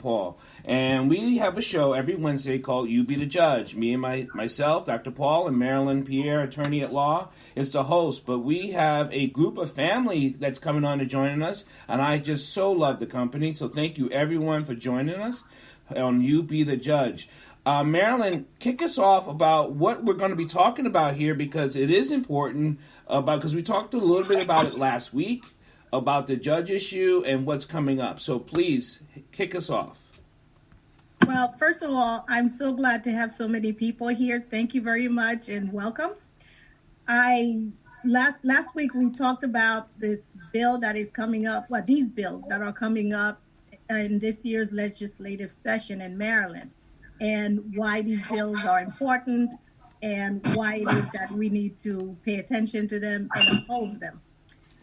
Paul. And we have a show every Wednesday called You Be the Judge. Me and myself, Dr. Paul, and Marylin, Pierre, attorney at law, is the host. But we have a group of family that's coming on to join us, and I just so love the company. So thank you, everyone, for joining us on You Be the Judge. Marylin, kick us off about what we're going to be talking about here, because it is important, because we talked a little bit about it last week, about the judge issue and what's coming up. So please, kick us off. Well, first of all, I'm so glad to have so many people here. Thank you very much and welcome. Last week we talked about this bill that is coming up, these bills that are coming up in this year's legislative session in Maryland, and why these bills are important and why it is that we need to pay attention to them and oppose them.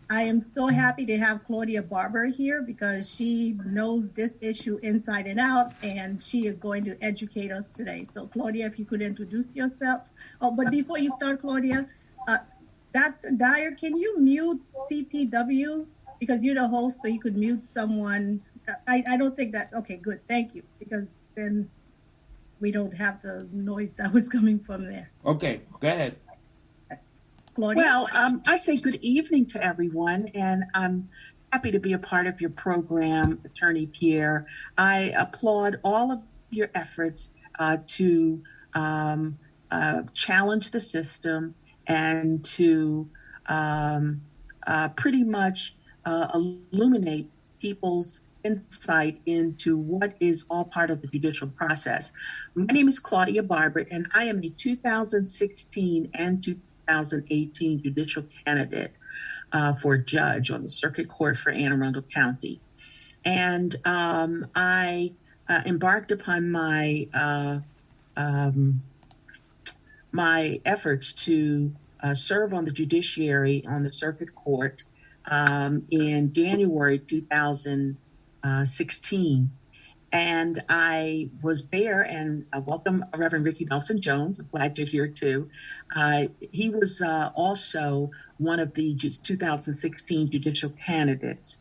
I am so happy to have Claudia Barber here because she knows this issue inside and out, and she is going to educate us today. So Claudia, if you could introduce yourself. Oh, but before you start, Claudia, Dr. Dyer, can you mute TPW? Because you're the host, so you could mute someone. I don't think that, okay, good, thank you, because then we don't have the noise that was coming from there. Okay, go ahead. Claudia? Well, I say good evening to everyone, and I'm happy to be a part of your program, Attorney Pierre. I applaud all of your efforts to challenge the system and to pretty much illuminate people's insight into what is all part of the judicial process. My name is Claudia Barber, and I am a 2016 and 2018 judicial candidate for judge on the Circuit Court for Anne Arundel County. And I embarked upon my my efforts to serve on the judiciary on the Circuit Court in January 2016. And I was there, and I welcome Reverend Ricky Nelson Jones. I'm glad you're here too. He was also one of the 2016 judicial candidates.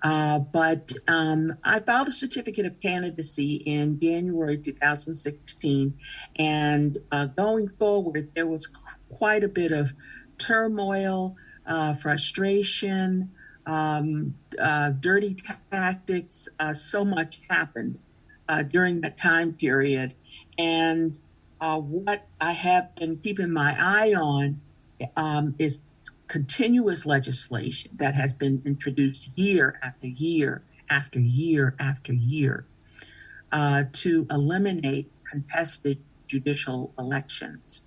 But I filed a certificate of candidacy in January 2016. And going forward, there was quite a bit of turmoil, frustration, dirty tactics. So much happened during that time period. And what I have been keeping my eye on is continuous legislation that has been introduced year after year after year after year to eliminate contested judicial elections.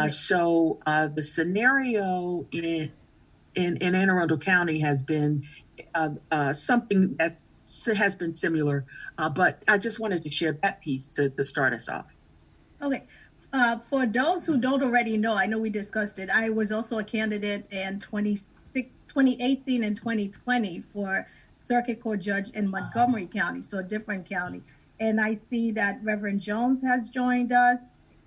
So the scenario in Anne Arundel County has been something that has been similar, but I just wanted to share that piece to start us off. Okay. For those who don't already know, I know we discussed it. I was also a candidate in 2018 and 2020 for Circuit Court Judge in Montgomery County, so a different county. And I see that Reverend Jones has joined us,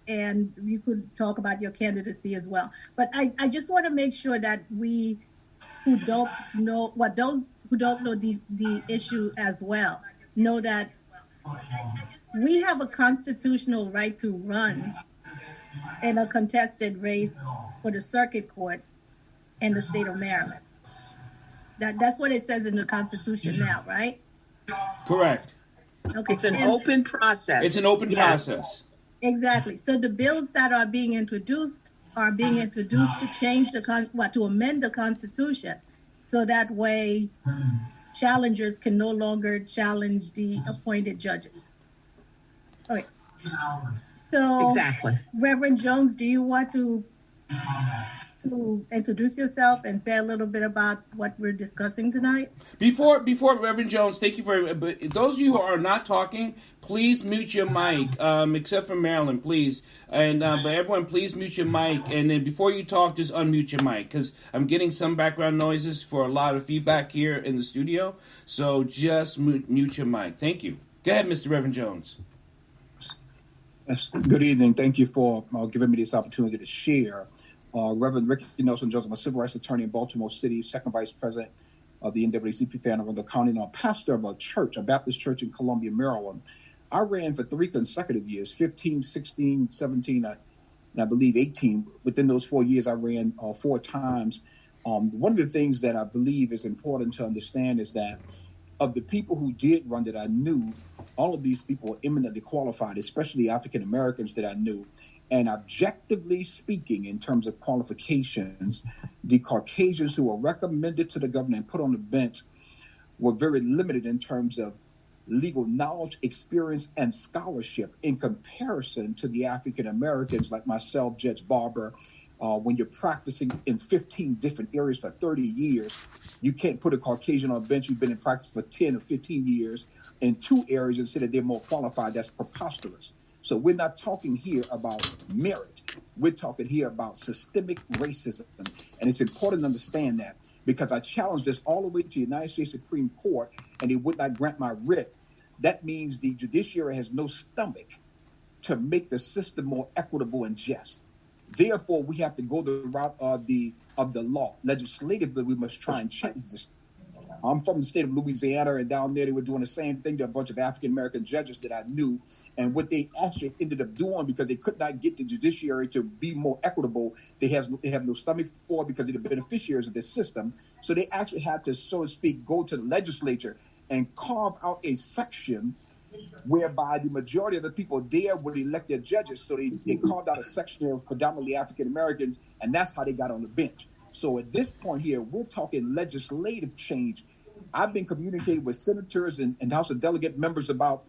and you could talk about your candidacy as well. But I just want to make sure that we who don't know, those who don't know the issue as well, know that we have a constitutional right to run in a contested race for the Circuit Court in the state of Maryland. That's what it says in the Constitution now, right? Correct. Okay. It's an open process. It's an open process. Exactly. So the bills that are being introduced to change to amend the Constitution, so that way challengers can no longer challenge the appointed judges. Okay. So, exactly. Reverend Jones, do you want to introduce yourself and say a little bit about what we're discussing tonight? Before Reverend Jones, thank you for. But those of you who are not talking, please mute your mic, except for Marylin, please. And but everyone, please mute your mic. And then before you talk, just unmute your mic, because I'm getting some background noises for a lot of feedback here in the studio. So just mute your mic. Thank you. Go ahead, Mr. Reverend Jones. Yes. Good evening. Thank you for giving me this opportunity to share. Reverend Ricky Nelson Jones, I'm a civil rights attorney in Baltimore City, second vice president of the NAACP Anne Arundel County, and I'm a pastor of a church, a Baptist church in Columbia, Maryland. I ran for 3 consecutive years, 15, 16, 17, and I believe 18. Within those 4 years, I ran 4 times. One of the things that I believe is important to understand is that of the people who did run that I knew, all of these people were eminently qualified, especially African Americans that I knew. And objectively speaking, in terms of qualifications, the Caucasians who were recommended to the governor and put on the bench were very limited in terms of legal knowledge, experience, and scholarship in comparison to the African Americans like myself, Judge Barber. When you're practicing in 15 different areas for 30 years, you can't put a Caucasian on a bench who's been in practice for 10 or 15 years in 2 areas and say that they're more qualified. That's preposterous. So we're not talking here about merit. We're talking here about systemic racism. And it's important to understand that, because I challenged this all the way to the United States Supreme Court, and they would not grant my writ. That means the judiciary has no stomach to make the system more equitable and just. Therefore, we have to go the route of the law. Legislatively, we must try and change this. I'm from the state of Louisiana, and down there they were doing the same thing to a bunch of African-American judges that I knew. And what they actually ended up doing, because they could not get the judiciary to be more equitable, they have no stomach for, because they're the beneficiaries of this system. So they actually had to, so to speak, go to the legislature and carve out a section whereby the majority of the people there would elect their judges. So they carved out a section of predominantly African Americans, and that's how they got on the bench. So at this point here, we're talking legislative change. I've been communicating with senators and House of Delegate members about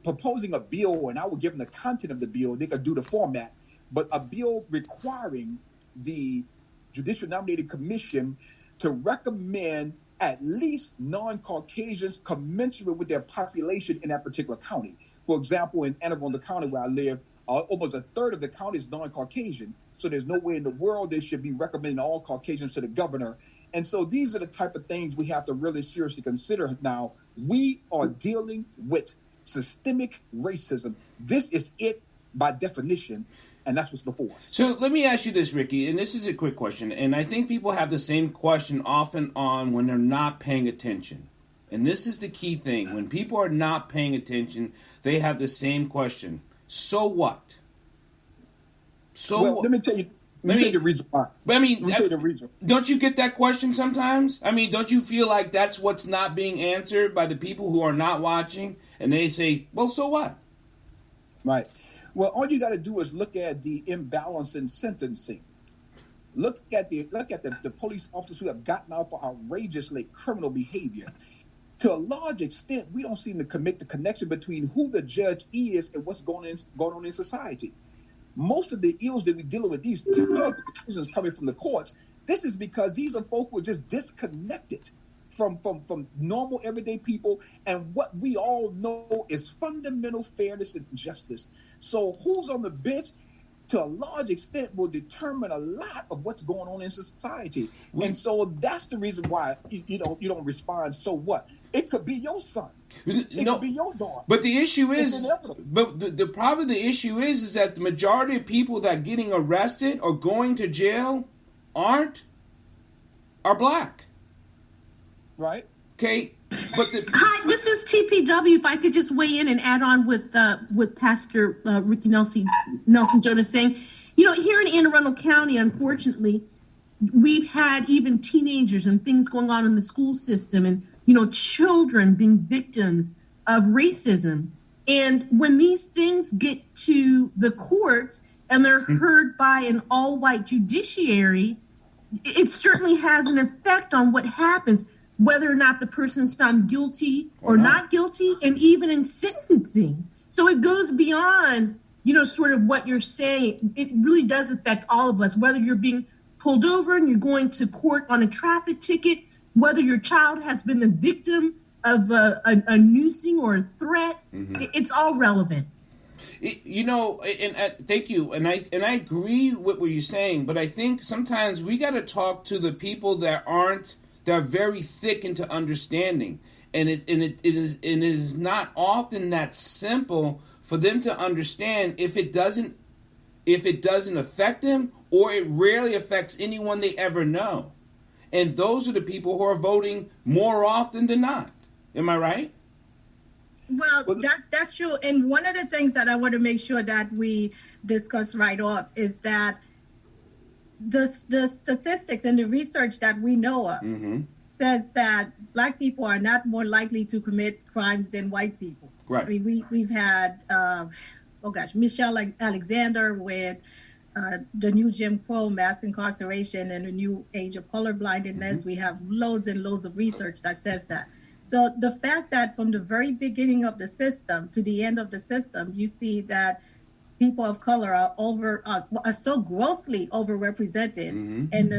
proposing a bill, and I will give them the content of the bill. They could do the format, but a bill requiring the Judicial Nominating Commission to recommend at least non-Caucasians commensurate with their population in that particular county. For example, in Anne Arundel County, where I live, almost a third of the county is non-Caucasian. So there's no way in the world they should be recommending all Caucasians to the governor. And so these are the type of things we have to really seriously consider now. We are dealing with systemic racism. This is it by definition, and that's what's before us. So let me ask you this, Ricky, and this is a quick question, and I think people have the same question off and on when they're not paying attention. And this is the key thing. When people are not paying attention, they have the same question. So what? Let me tell you the reason why. Let me tell you the reason. Don't you get that question sometimes? I mean, don't you feel like that's what's not being answered by the people who are not watching? And they say, well, so what? Right. Well, all you got to do is look at the imbalance in sentencing. Look at the police officers who have gotten out for outrageously criminal behavior. To a large extent, we don't seem to commit the connection between who the judge is and what's going on in society. Most of the ills that we're dealing with, these decisions coming from the courts, this is because these are folk who are just disconnected from normal everyday people and what we all know is fundamental fairness and justice. So who's on the bench, to a large extent, will determine a lot of what's going on in society. And so that's the reason why you don't respond. So what? It could be your son. It could be your daughter. But the issue is, the issue is that the majority of people that are getting arrested or going to jail are black. Right. Okay. But hi, this is TPW. If I could just weigh in and add on with Pastor Ricky Nelson Jonas saying, here in Anne Arundel County, unfortunately, we've had even teenagers and things going on in the school system, and children being victims of racism. And when these things get to the courts and they're heard by an all-white judiciary, it certainly has an effect on what happens, whether or not the person's found guilty or not guilty, and even in sentencing. So it goes beyond, sort of what you're saying. It really does affect all of us, whether you're being pulled over and you're going to court on a traffic ticket, whether your child has been the victim of a noosing or a threat. It's all relevant. Thank you, and I agree with what you're saying, but I think sometimes we got to talk to the people that are very thick into understanding, and it is not often that simple for them to understand if it doesn't affect them, or it rarely affects anyone they ever know. and those are the people who are voting more often than not. Am I right? Well, that's true. And one of the things that I want to make sure that we discuss right off is that the statistics and the research that we know of says that Black people are not more likely to commit crimes than white people. Right. I mean, we've had, Michelle Alexander with the new Jim Crow, mass incarceration, and the new age of colorblindness. We have loads and loads of research that says that. So the fact that from the very beginning of the system to the end of the system, you see that people of color are so grossly overrepresented in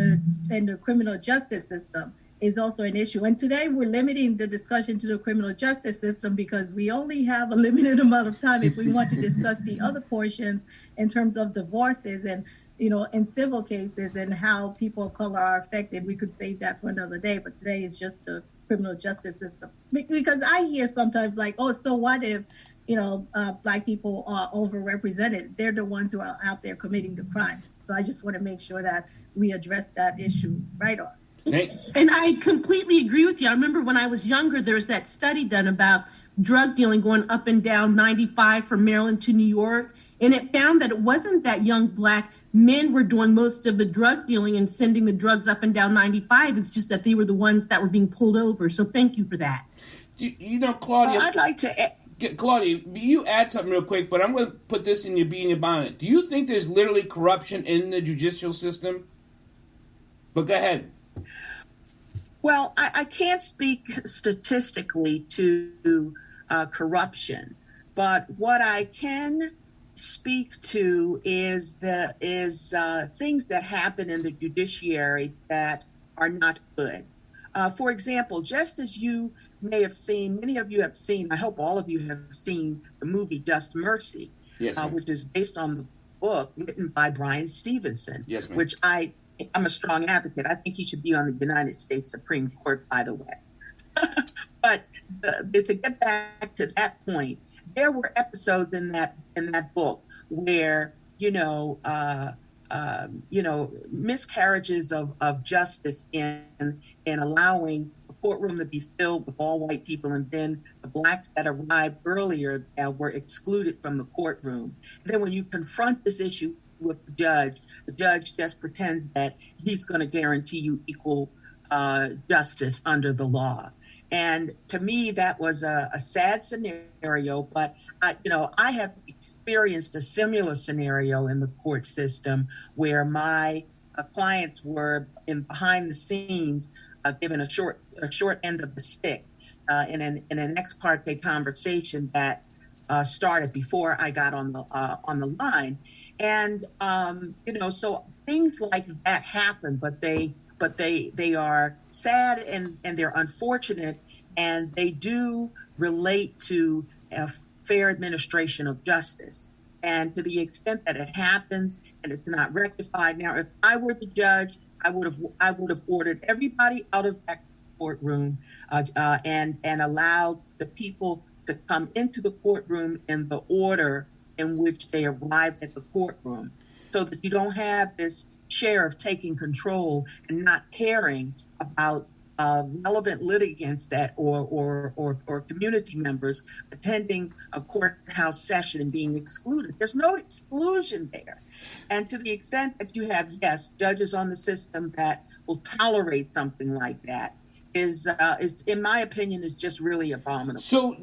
the criminal justice system is also an issue. And today we're limiting the discussion to the criminal justice system because we only have a limited amount of time if we want to discuss the other portions in terms of divorces and, in civil cases and how people of color are affected. We could save that for another day, but today is just the criminal justice system. Because I hear sometimes like, oh, so what if, Black people are overrepresented? They're the ones who are out there committing the crimes. So I just want to make sure that we address that issue right on. And I completely agree with you. I remember when I was younger, there was that study done about drug dealing going up and down 95 from Maryland to New York. And it found that it wasn't that young Black men were doing most of the drug dealing and sending the drugs up and down 95. It's just that they were the ones that were being pulled over. So thank you for that. Claudia. I'd like to Claudia, you add something real quick, but I'm going to put this in your bonnet. Do you think there's literally corruption in the judicial system? But go ahead. Well, I can't speak statistically to corruption, but what I can speak to is things that happen in the judiciary that are not good. For example, just as you may have seen, many of you have seen, I hope all of you have seen the movie Just Mercy, yes, which is based on the book written by Brian Stevenson, yes, which I'm a strong advocate. I think he should be on the United States Supreme Court, by the way. But to get back to that point, there were episodes in that book where miscarriages of justice in allowing the courtroom to be filled with all white people, and then the Blacks that arrived earlier were excluded from the courtroom. And then when you confront this issue with the judge just pretends that he's going to guarantee you equal justice under the law. And to me, that was a sad scenario, but I have experienced a similar scenario in the court system where my clients were behind the scenes given a short end of the stick in an ex parte conversation that started before I got on the line. And so things like that happen, but they are sad and they're unfortunate, and they do relate to a fair administration of justice. And to the extent that it happens and it's not rectified, now if I were the judge, I would have ordered everybody out of that courtroom and allowed the people to come into the courtroom in the order in which they arrived at the courtroom, so that you don't have this sheriff taking control and not caring about relevant litigants that or community members attending a courthouse session and being excluded. There's no exclusion there. And to the extent that you have, yes, judges on the system that will tolerate something like that is in my opinion, is just really abominable. So,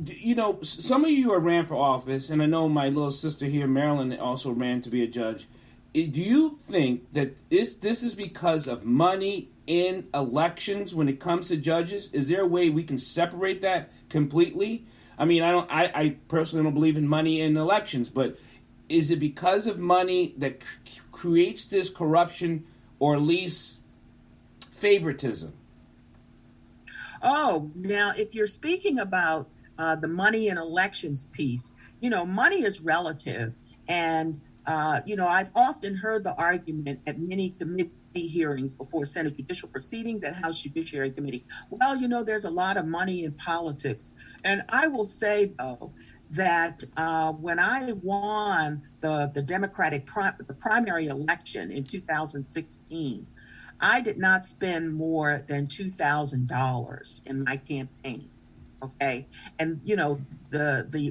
some of you are ran for office, and I know my little sister here, Marylin, also ran to be a judge. Do you think that this is because of money in elections when it comes to judges? Is there a way we can separate that completely? I mean, I personally don't believe in money in elections, but is it because of money that creates this corruption, or at least favoritism? Oh, now, if you're speaking about the money in elections piece, money is relative. And, I've often heard the argument at many committee hearings before Senate Judicial Proceedings and House Judiciary Committee. Well, there's a lot of money in politics. And I will say, though, that when I won the Democratic the primary election in 2016, I did not spend more than $2,000 in my campaign. Okay. And,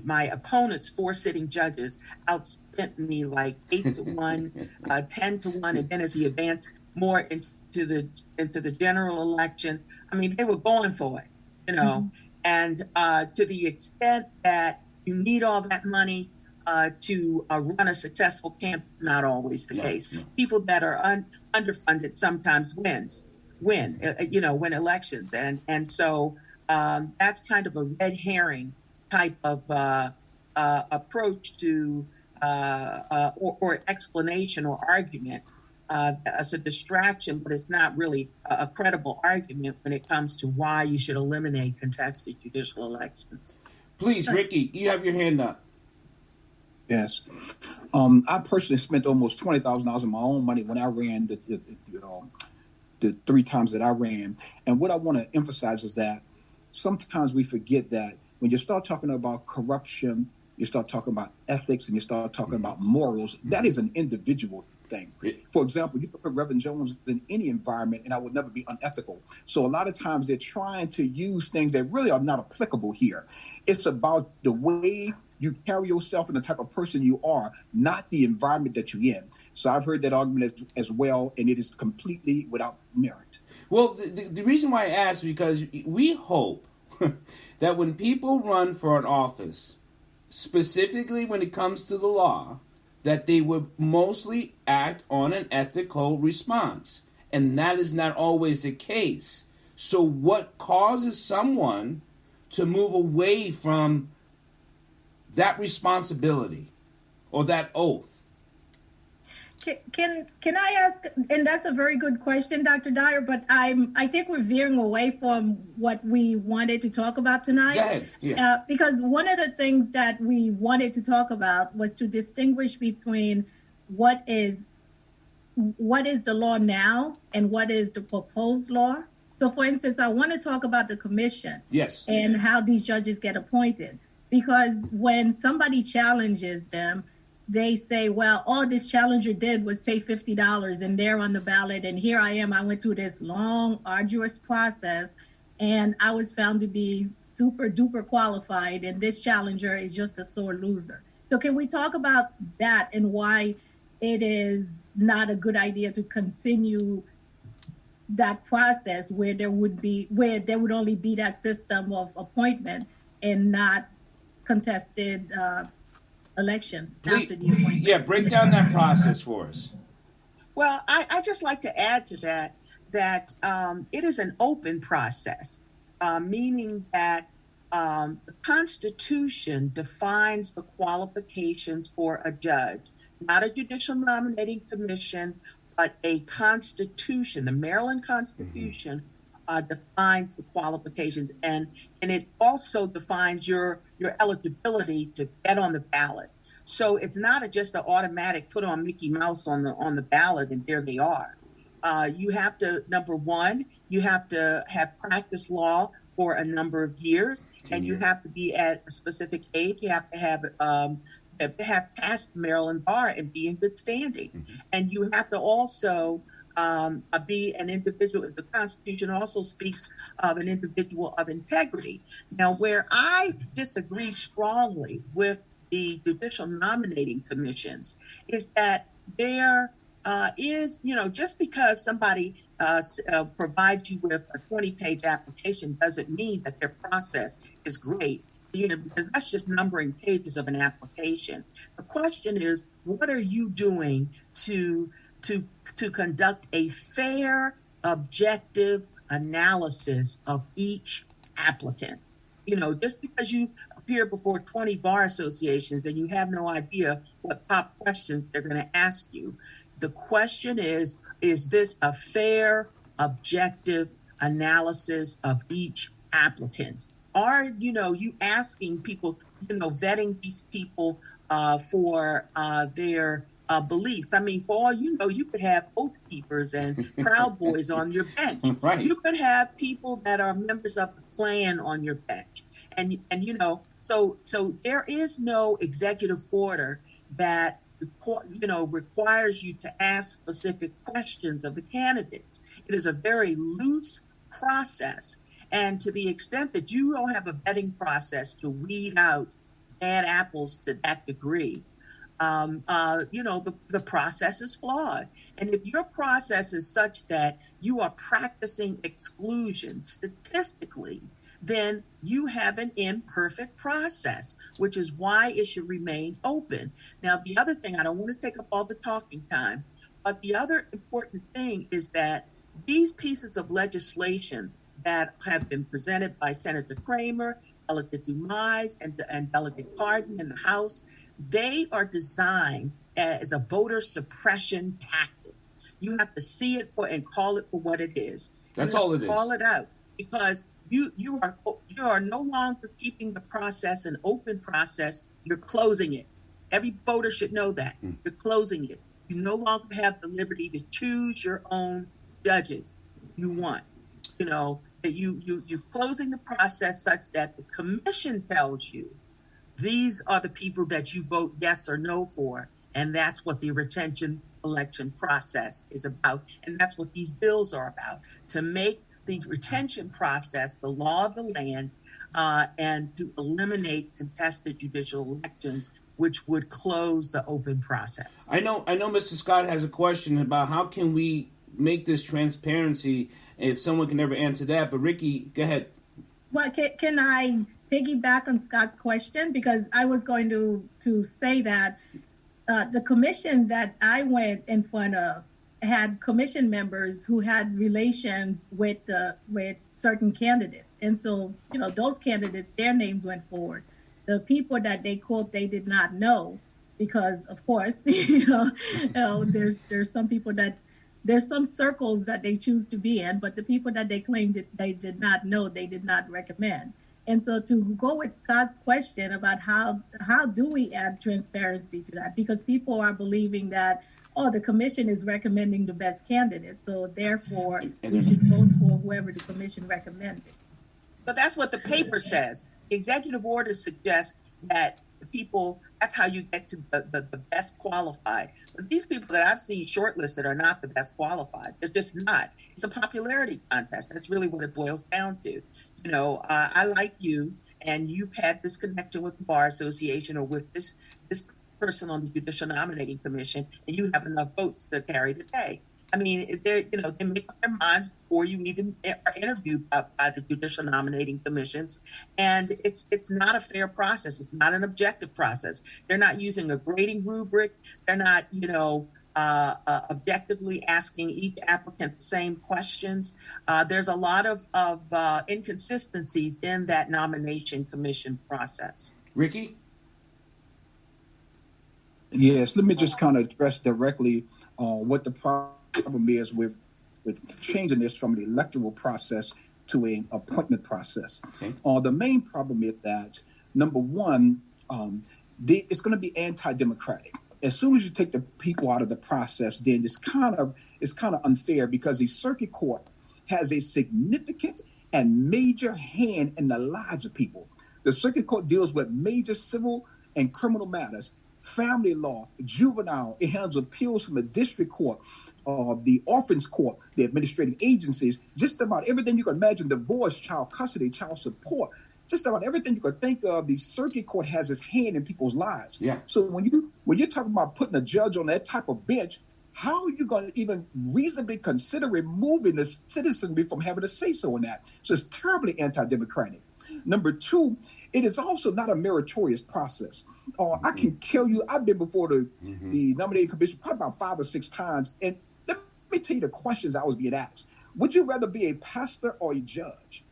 my opponent's 4 sitting judges outspent me like 8-1, 10-1. And then as he advanced more into the general election, I mean, they were going for it, and to the extent that you need all that money to run a successful campaign, not always the case. No. People that are underfunded sometimes win elections. And so that's kind of a red herring type of approach to or explanation or argument as a distraction, but it's not really a credible argument when it comes to why you should eliminate contested judicial elections. Please, Ricky, you have your hand up. Yes. I personally spent almost $20,000 of my own money when I ran the 3 times that I ran. And what I want to emphasize is that sometimes we forget that when you start talking about corruption, you start talking about ethics, and you start talking about morals, that is an individual thing. For example, you could put Reverend Jones in any environment and I would never be unethical. So a lot of times they're trying to use things that really are not applicable here. It's about the way you carry yourself and the type of person you are, not the environment that you're in. So I've heard that argument as well, and it is completely without merit. Well, the reason why I ask is because we hope that when people run for an office, specifically when it comes to the law, that they would mostly act on an ethical response. And that is not always the case. So what causes someone to move away from that responsibility or that oath? Can I ask, and that's a very good question, Dr. Dyer, but I think we're veering away from what we wanted to talk about tonight. Go ahead. Yeah. Because one of the things that we wanted to talk about was to distinguish between what is the law now and what is the proposed law. So, for instance, I want to talk about the commission. Yes. And how these judges get appointed. Because when somebody challenges them, they say, well, all this challenger did was pay $50 and they're on the ballot. And here I am. I went through this long, arduous process and I was found to be super duper qualified. And this challenger is just a sore loser. So can we talk about that and why it is not a good idea to continue that process where there would only be that system of appointment and not contested elections after the appointment? Yeah, break down that process for us. Well, I just like to add to that it is an open process, meaning that the Constitution defines the qualifications for a judge, not a judicial nominating commission, but a Constitution. The Maryland Constitution defines the qualifications, and it also defines your eligibility to get on the ballot. So it's not just an automatic put on Mickey Mouse on the ballot and there they are. You have to, number one, you have to have practiced law for a number of years, and you have to be at a specific age. You have to have passed the Maryland bar and be in good standing. Mm-hmm. And you have to also be an individual. The Constitution also speaks of an individual of integrity. Now, where I disagree strongly with the judicial nominating commissions is that there is, just because somebody provides you with a 20-page application doesn't mean that their process is great, because that's just numbering pages of an application. The question is, what are you doing to conduct a fair, objective analysis of each applicant? Just because you appear before 20 bar associations and you have no idea what top questions they're going to ask you. The question is this a fair, objective analysis of each applicant? Are, you asking people, vetting these people for their beliefs? I mean, for all you know, you could have oath keepers and Proud Boys on your bench. Right. You could have people that are members of the Klan on your bench. And so there is no executive order that requires you to ask specific questions of the candidates. It is a very loose process. And to the extent that you don't have a vetting process to weed out bad apples to that degree, the process is flawed. And if your process is such that you are practicing exclusion statistically, then you have an imperfect process, which is why it should remain open. Now, the other thing, I don't want to take up all the talking time, but the other important thing is that these pieces of legislation that have been presented by Senator Kramer, Delegate Dumas, and Delegate Cardin in the House, they are designed as a voter suppression tactic. You have to see it and call it for what it is. That's all it is. Call it out, because you are no longer keeping the process an open process. You're closing it. Every voter should know that. You're closing it. You no longer have the liberty to choose your own judges you want. That you're closing the process such that the commission tells you these are the people that you vote yes or no for. And that's what the retention election process is about. And that's what these bills are about, to make the retention process the law of the land, and to eliminate contested judicial elections, which would close the open process. I know Mr. Scott has a question about how can we make this transparency, if someone can never answer that. But Ricky, go ahead. Well, can I piggyback on Scott's question? Because I was going to say that the commission that I went in front of had commission members who had relations with certain candidates. And so, those candidates, their names went forward. The people that they quote, they did not know, because of course, there's some people that, there's some circles that they choose to be in, but the people that they claimed that they did not know, they did not recommend. And so to go with Scott's question about how do we add transparency to that? Because people are believing that, the commission is recommending the best candidate, so therefore we should vote for whoever the commission recommended. But that's what the paper says. Executive order suggests that the people, that's how you get to the best qualified. But these people that I've seen shortlisted are not the best qualified. They're just not. It's a popularity contest. That's really what it boils down to. I like you, and you've had this connection with the Bar Association or with this person on the Judicial Nominating Commission, and you have enough votes to carry the day. I mean, they make up their minds before you even are interviewed by the Judicial Nominating Commissions, and it's not a fair process. It's not an objective process. They're not using a grading rubric. They're not, objectively asking each applicant the same questions. There's a lot of inconsistencies in that nomination commission process. Ricky? Yes, let me just kind of address directly what the problem is with changing this from an electoral process to an appointment process. Okay. The main problem is that, number one, it's going to be anti-democratic. As soon as you take the people out of the process, then it's kind of unfair, because the circuit court has a significant and major hand in the lives of people. The circuit court deals with major civil and criminal matters, family law, juvenile. It handles appeals from the district court, the orphans court, the administrative agencies, just about everything you can imagine, divorce, child custody, child support, just about everything you could think of. The circuit court has its hand in people's lives. Yeah. So when you're talking about putting a judge on that type of bench, how are you going to even reasonably consider removing the citizenry from having a say-so in that? So it's terribly anti-democratic. Number two, it is also not a meritorious process. I can tell you, I've been before the nominating commission probably about 5 or 6 times, and let me tell you the questions I was being asked. Would you rather be a pastor or a judge?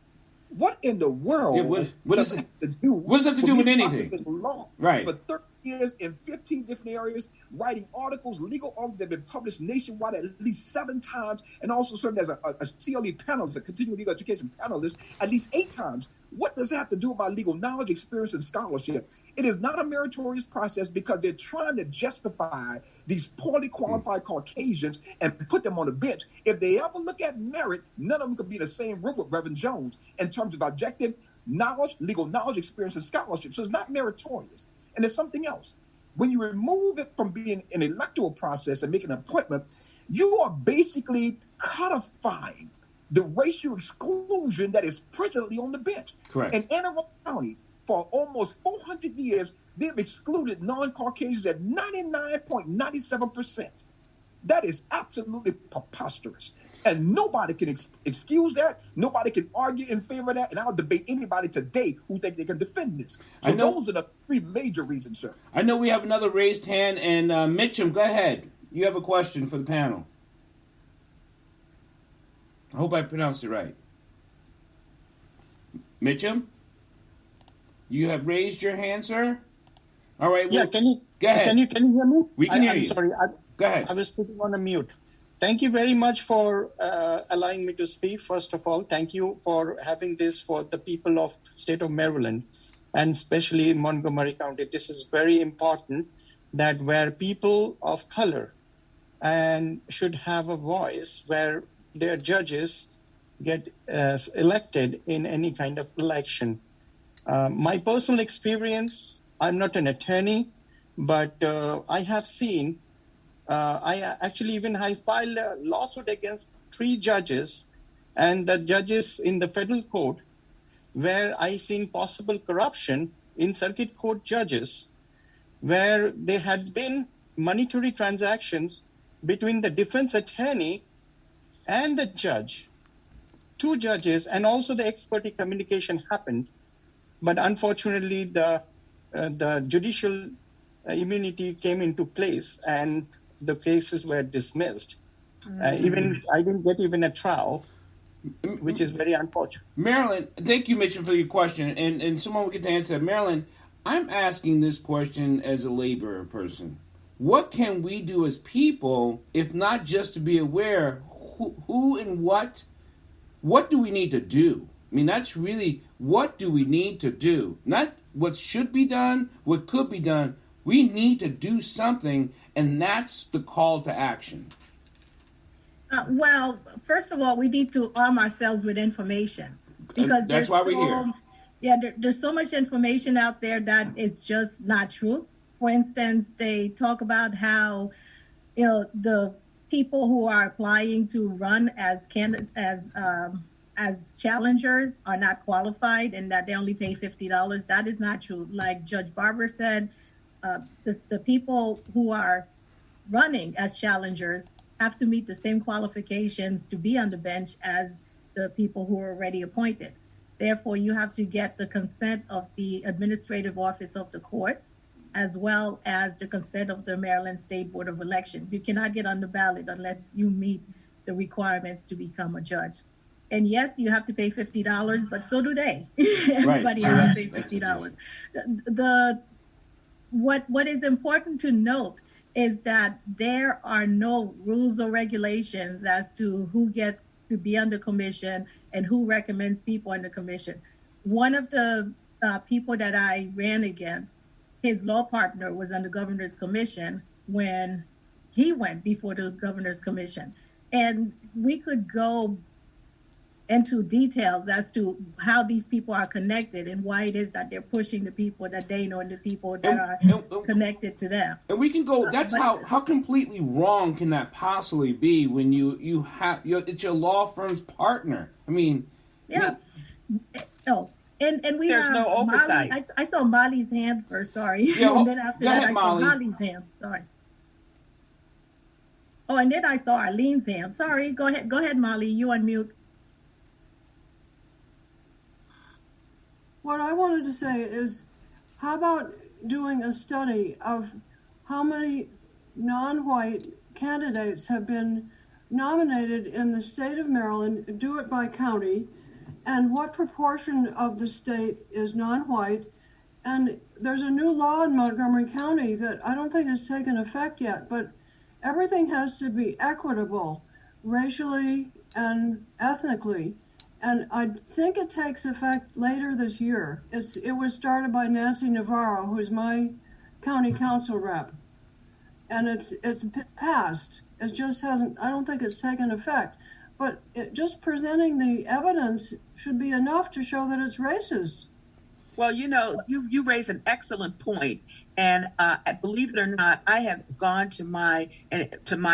What in the world does it have to do? What does it have to do with anything? Law right. For 30 years in 15 different areas, writing articles, legal articles that have been published nationwide at least 7 times, and also serving as a CLE panelist, a continuing legal education panelist, at least 8 times. What does that have to do with my legal knowledge, experience, and scholarship? It is not a meritorious process, because they're trying to justify these poorly qualified Caucasians and put them on the bench. If they ever look at merit, none of them could be in the same room with Reverend Jones in terms of objective knowledge, legal knowledge, experience, and scholarship. So it's not meritorious. And there's something else. When you remove it from being an electoral process and make an appointment, you are basically codifying the racial exclusion that is presently on the bench. Correct. In Anne Arundel County, for almost 400 years, they've excluded non-Caucasians at 99.97%. That is absolutely preposterous. And nobody can excuse that. Nobody can argue in favor of that. And I'll debate anybody today who think they can defend this. So those are the three major reasons, sir. I know we have another raised hand. And Mitchum, go ahead. You have a question for the panel. I hope I pronounced it right. Mitchum? You have raised your hand, sir? All right. Yeah, can you go ahead. Can you hear me? We can hear you. I'm sorry. Go ahead. I was putting on a mute. Thank you very much for allowing me to speak. First of all, thank you for having this for the people of state of Maryland, and especially in Montgomery County. This is very important, that where people of color and should have a voice, where their judges get elected in any kind of election. My personal experience, I'm not an attorney, but I have seen, I filed a lawsuit against 3 judges, and the judges in the federal court, where I seen possible corruption in circuit court judges, where there had been monetary transactions between the defense attorney and the judge, 2 judges, and also the expert communication happened. But unfortunately, the judicial immunity came into place, and the cases were dismissed. Even I didn't get even a trial, which is very unfortunate. Marylin, thank you, Mitchell, for your question, and someone will get to answer that. Marylin, I'm asking this question as a laborer person. What can we do as people, if not just to be aware who and what do we need to do? I mean, that's really, what do we need to do? Not what should be done, what could be done. We need to do something, and that's the call to action. Well, first of all, we need to arm ourselves with information, because that's why we're here. Yeah, there's so much information out there that is just not true. For instance, they talk about how, the people who are applying to run as challengers are not qualified, and that they only pay $50. That is not true. Like Judge Barber said, the people who are running as challengers have to meet the same qualifications to be on the bench as the people who are already appointed. Therefore, you have to get the consent of the administrative office of the courts, as well as the consent of the Maryland State Board of Elections. You cannot get on the ballot unless you meet the requirements to become a judge. And yes, you have to pay $50, but so do they. Everybody has to pay $50. What is important to note is that there are no rules or regulations as to who gets to be on the commission and who recommends people on the commission. One of the people that I ran against, his law partner was on the governor's commission when he went before the governor's commission. And we could go into details as to how these people are connected and why it is that they're pushing the people that they know and the people that are connected to them. And we can go, that's how completely wrong can that possibly be when you have, it's your law firm's partner. I mean. Yeah. And we there's have no oversight. Molly, I saw Molly's hand first, sorry. Yeah, and then after that, I saw Molly's hand, sorry. Oh, and then I saw Arlene's hand. Sorry, go ahead, Molly, you unmute. What I wanted to say is, how about doing a study of how many non-white candidates have been nominated in the state of Maryland, do it by county, and what proportion of the state is non-white. And there's a new law in Montgomery County that I don't think has taken effect yet, but everything has to be equitable, racially and ethnically. And I think it takes effect later this year. It was started by Nancy Navarro, who is my county council rep. And it's passed. It just hasn't, I don't think it's taken effect. But just presenting the evidence should be enough to show that it's racist. Well, you raise an excellent point, and believe it or not, I have gone to my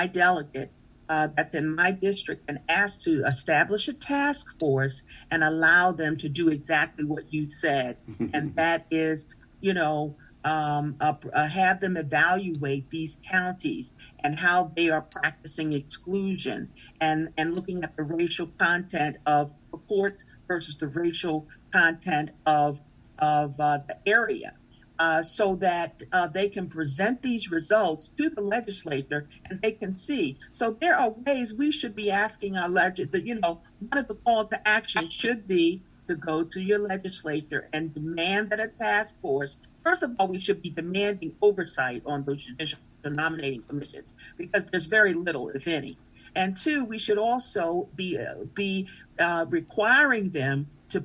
delegate that's in my district and asked to establish a task force and allow them to do exactly what you said, and that is, have them evaluate these counties and how they are practicing exclusion and looking at the racial content of the courts versus the racial content of the area, so that they can present these results to the legislature and they can see. So there are ways we should be asking our legislature. One of the call to action should be to go to your legislature and demand that a task force. First of all, we should be demanding oversight on those judicial nominating commissions because there's very little, if any. And two, we should also be requiring them to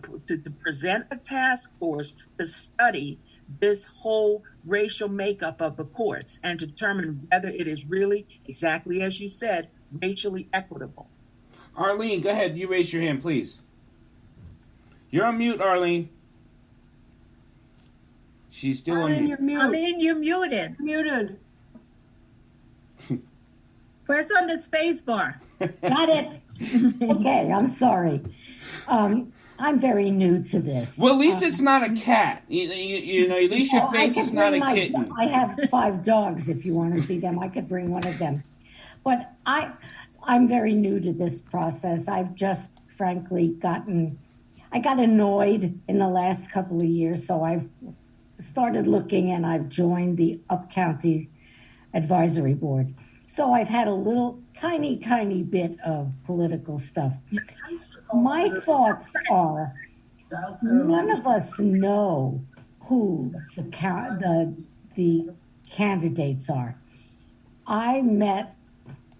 present a task force to study this whole racial makeup of the courts and determine whether it is really, exactly as you said, racially equitable. Arlene, go ahead. You raise your hand, please. You're on mute, Arlene. She's still on mute. Arlene, you're muted. Muted. Press on the space bar. Got it. Okay, I'm sorry. I'm very new to this. Well, at least it's not a cat. At least your face is not a kitten. I have 5 dogs. If you want to see them, I could bring one of them. But I'm very new to this process. I've just, frankly, I got annoyed in the last couple of years, so I've started looking and I've joined the Up-County Advisory Board. So I've had a little tiny bit of political stuff. My thoughts are, none of us know who the candidates are. I met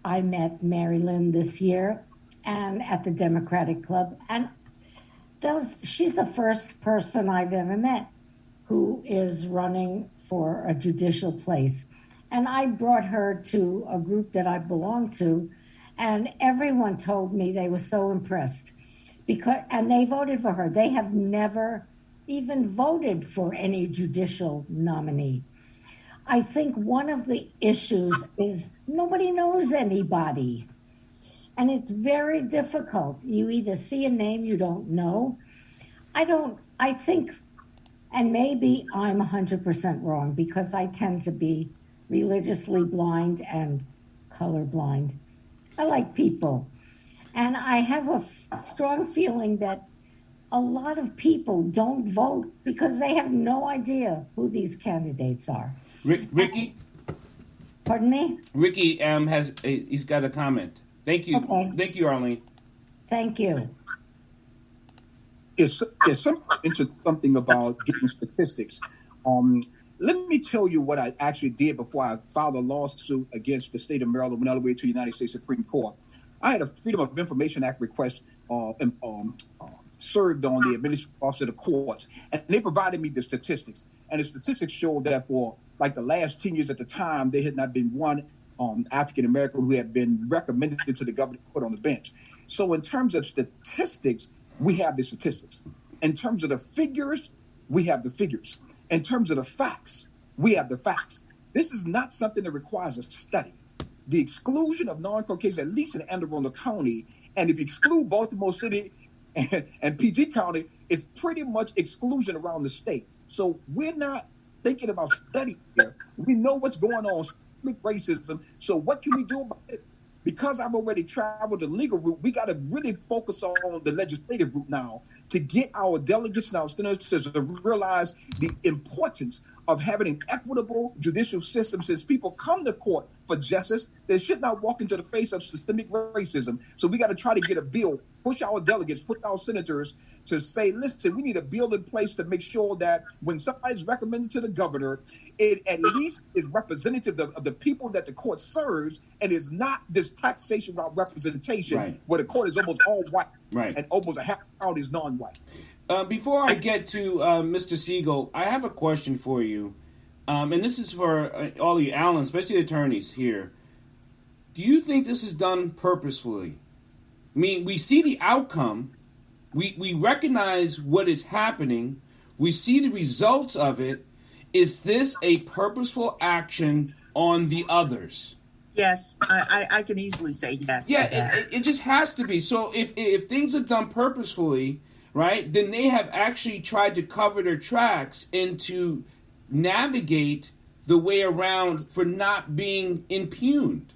Marylin this year and at the Democratic Club, and she's the first person I've ever met who is running for a judicial place. And I brought her to a group that I belong to, and everyone told me they were so impressed and they voted for her. They have never even voted for any judicial nominee. I think one of the issues is nobody knows anybody. And it's very difficult. You either see a name you don't know. I think, and maybe I'm 100% wrong because I tend to be religiously blind and colorblind. I like people. And I have a strong feeling that a lot of people don't vote because they have no idea who these candidates are. Ricky? Pardon me? Ricky he's got a comment. Thank you. Okay. Thank you, Arlene. Thank you. It's something about getting statistics. Let me tell you what I actually did before I filed a lawsuit against the state of Maryland, went all the way to the United States Supreme Court. I had a Freedom of Information Act request served on the administrative office of the courts, and they provided me the statistics. And the statistics showed that for like the last 10 years at the time, there had not been one African American who had been recommended to the governor to put on the bench. So in terms of statistics, we have the statistics. In terms of the figures, we have the figures. In terms of the facts, we have the facts. This is not something that requires a study. The exclusion of non-Caucasians, at least in Anne Arundel County, and if you exclude Baltimore City and PG County, is pretty much exclusion around the state. So we're not thinking about study here. We know what's going on, systemic racism. So what can we do about it? Because I've already traveled the legal route, we got to really focus on the legislative route now to get our delegates and our senators to realize the importance of having an equitable judicial system. Since people come to court for justice, they should not walk into the face of systemic racism. So we got to try to get a bill, push our delegates, push our senators to say, listen, we need a bill in place to make sure that when somebody's recommended to the governor, it at least is representative of the people that the court serves and is not this taxation route representation right, where the court is almost all white, right, and almost a half county is non-white. Before I get to Mr. Siegel, I have a question for you. And this is for all you Allen, especially attorneys here. Do you think this is done purposefully? I mean, we see the outcome. We recognize what is happening. We see the results of it. Is this a purposeful action on the others? Yes, I can easily say yes. Yeah, it just has to be. So if things are done purposefully, right, then they have actually tried to cover their tracks and to navigate the way around for not being impugned.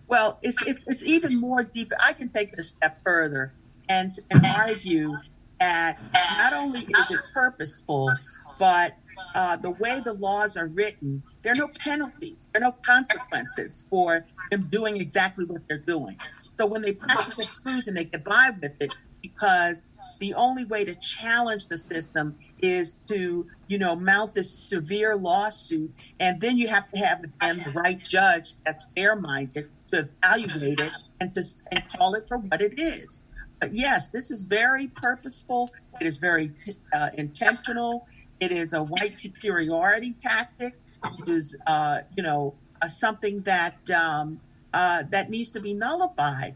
Well, it's even more deep. I can take it a step further and argue that not only is it purposeful, but the way the laws are written, there are no penalties, there are no consequences for them doing exactly what they're doing. So when they practice exclusion, they get by with it because the only way to challenge the system is to, mount this severe lawsuit, and then you have to have the right judge that's fair-minded to evaluate it and call it for what it is. But yes, this is very purposeful. It is very intentional. It is a white superiority tactic. It is, something that that needs to be nullified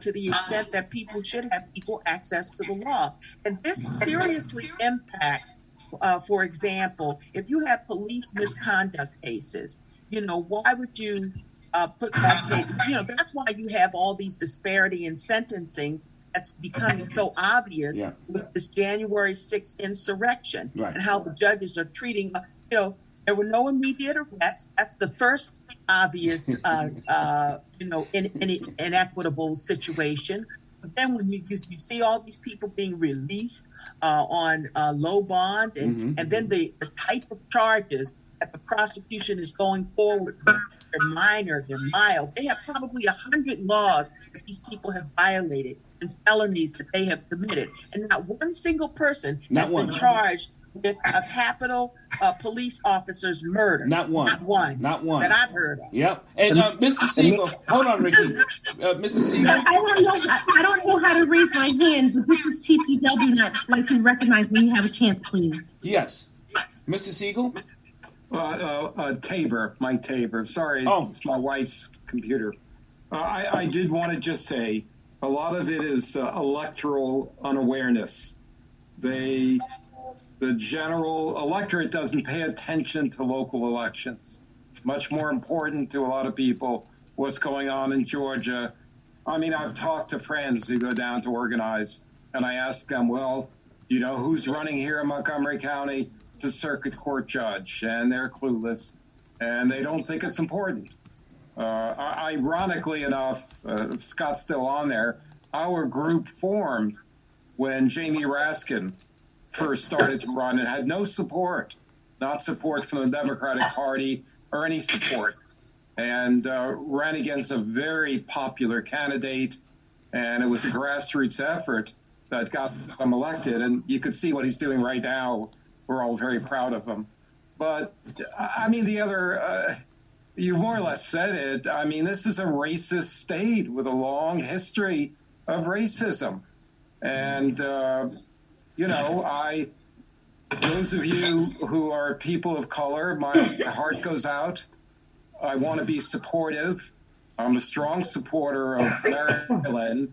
to the extent that people should have equal access to the law. And this seriously impacts, for example, if you have police misconduct cases, why would you put that case? That's why you have all these disparity in sentencing that's becoming so obvious with this January 6th insurrection and how the judges are treating, there were no immediate arrests. That's the first obvious, inequitable situation. But then when you see all these people being released on low bond and then the type of charges that the prosecution is going forward with, they're minor, they're mild. They have probably 100 laws that these people have violated and felonies that they have committed. And not one single person has been charged with a capital police officer's murder. Not one. That I've heard of. Yep. And Mr. Siegel, hold on, Ricky. Mr. Siegel. I don't know how to raise my hand, but this is TPW night. I'd like to recognize when you have a chance, please. Yes. Mr. Siegel? Tabor, Mike Tabor. Sorry, it's my wife's computer. I did want to just say a lot of it is electoral unawareness. The general electorate doesn't pay attention to local elections. Much more important to a lot of people what's going on in Georgia. I mean, I've talked to friends who go down to organize, and I ask them, well, who's running here in Montgomery County to circuit court judge? And they're clueless, and they don't think it's important. Ironically enough, Scott's still on there, our group formed when Jamie Raskin first started to run and had no support, not support from the Democratic Party or any support, and ran against a very popular candidate, and it was a grassroots effort that got him elected, and you could see what he's doing right now. We're all very proud of him. But, I mean, the other, you more or less said it, I mean, this is a racist state with a long history of racism. And, those of you who are people of color, my heart goes out. I want to be supportive. I'm a strong supporter of Marylin,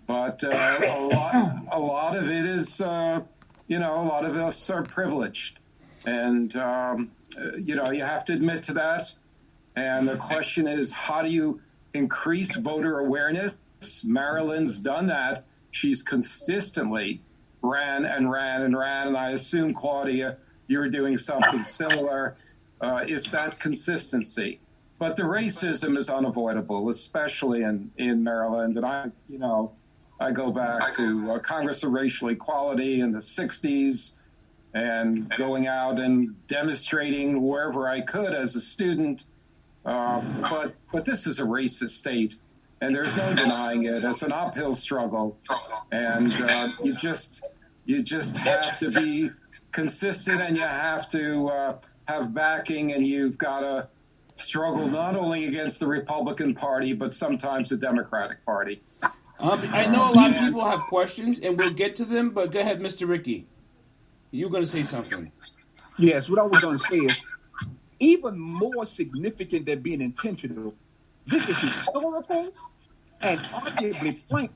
but a lot of it is, a lot of us are privileged. And, you have to admit to that. And the question is, how do you increase voter awareness? Marylin's done that. She's consistently ran, and I assume, Claudia, you were doing something similar. Is that consistency? But the racism is unavoidable, especially in Maryland. And I go back to Congress of Racial Equality in the 60s and going out and demonstrating wherever I could as a student. But this is a racist state, and there's no denying it. It's an uphill struggle, and you just have to be consistent, and you have to have backing, and you've got to struggle not only against the Republican Party, but sometimes the Democratic Party. I know a lot of people have questions, and we'll get to them, but go ahead, Mr. Ricky. You're going to say something. Yes, what I was going to say is, even more significant than being intentional, this is historical and arguably flank.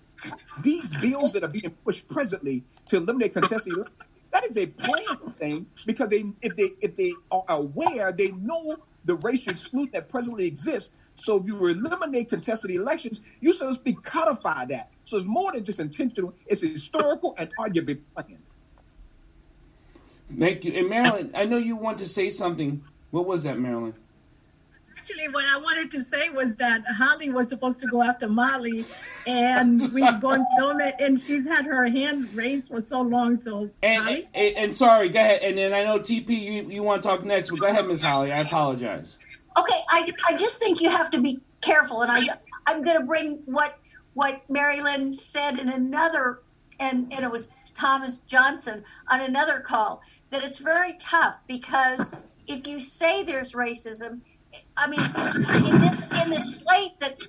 These bills that are being pushed presently to eliminate contested elections That is a planned thing because if they are aware, they know the racial exclusion that presently exists. So if you eliminate contested elections, you so to speak codify that. So it's more than just intentional; it's historical and arguably planned. Thank you. And Marylin, I know you want to say something. What was that, Marylin? Actually, what I wanted to say was that Holly was supposed to go after Molly, and we've gone so many, and she's had her hand raised for so long. So, Holly? And sorry, go ahead. And then I know TP, you want to talk next, but go ahead, Miss Holly. I apologize. Okay, I just think you have to be careful, and I'm going to bring what Marylin said in another, and it was Thomas Johnson on another call, that it's very tough because if you say there's racism, I mean, in this slate that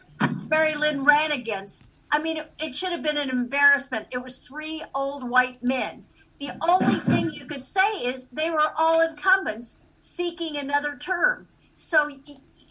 Marylin ran against, I mean, it should have been an embarrassment. It was 3 old white men. The only thing you could say is they were all incumbents seeking another term. So,